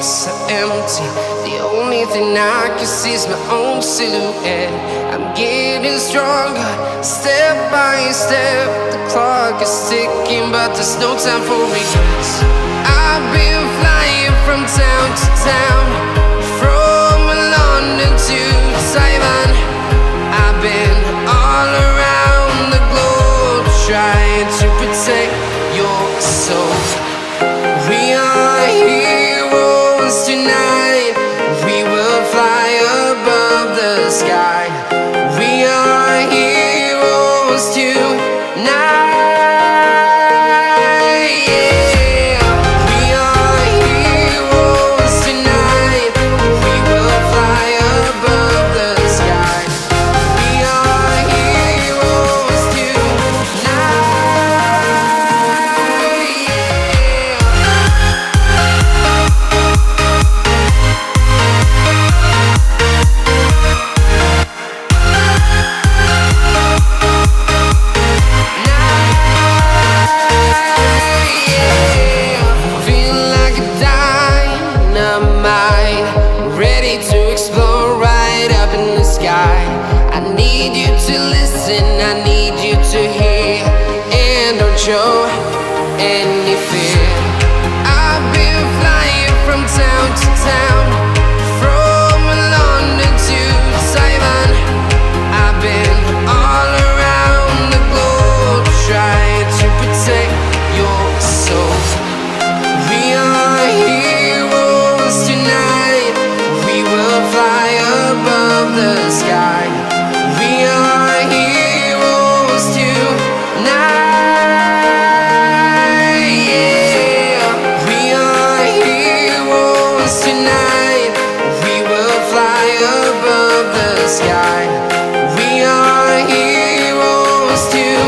so empty. The only thing I can see is my own silhouette. I'm getting stronger, step by step. The clock is ticking, but there's no time for regrets. I've been flying from town to town, from London to Taiwan. I've been all around the globe, trying to protect your soul. We are heroes tonight. We will fly above the sky. We are heroes tonight. Show any fear. I've been flying from town to town, from London to Taiwan. I've been all around the globe, trying to protect your soul. We are heroes tonight. We will fly above the sky. We are heroes tonight. Sky. We are heroes tonight.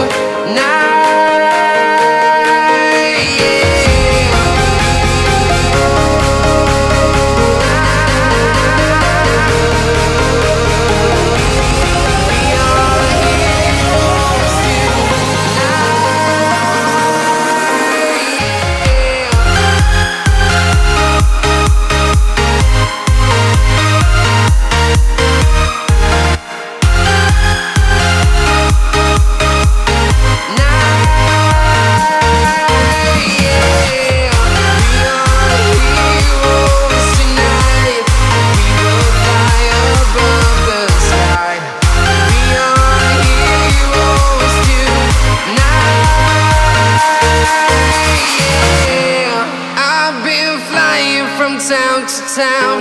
Town to town,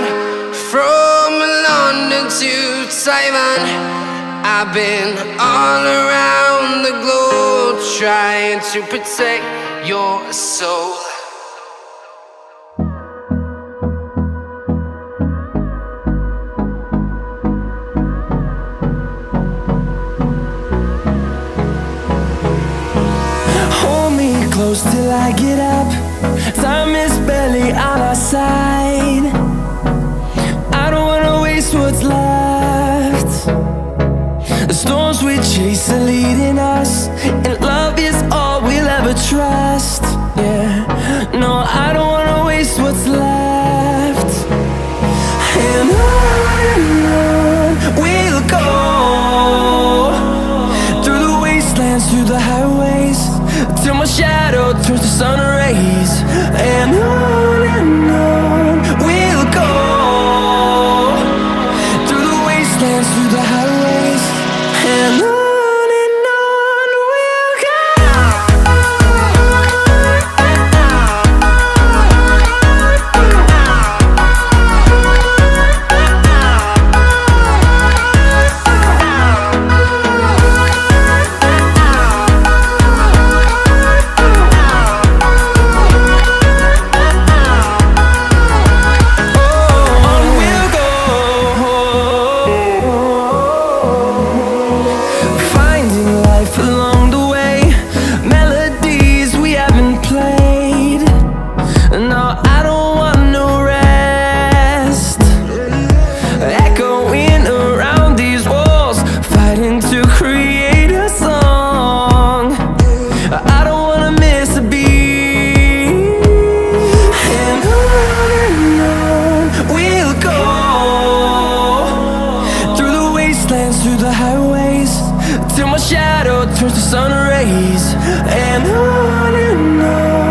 from London to Taiwan. I've been all around the globe, trying to protect your soul. Hold me close till I get up. Time is barely on our side. I don't wanna waste what's left. The storms we chase are leading us, and love is all we'll ever trust. Yeah, no, I don't wanna waste what's left. And on we'll go, through the wastelands, through the highways, till my shadow turns to sun rays. And on we'll go, through the wastelands, through the highways. And on we'll go. through the highways till my shadow turns to sun rays. And on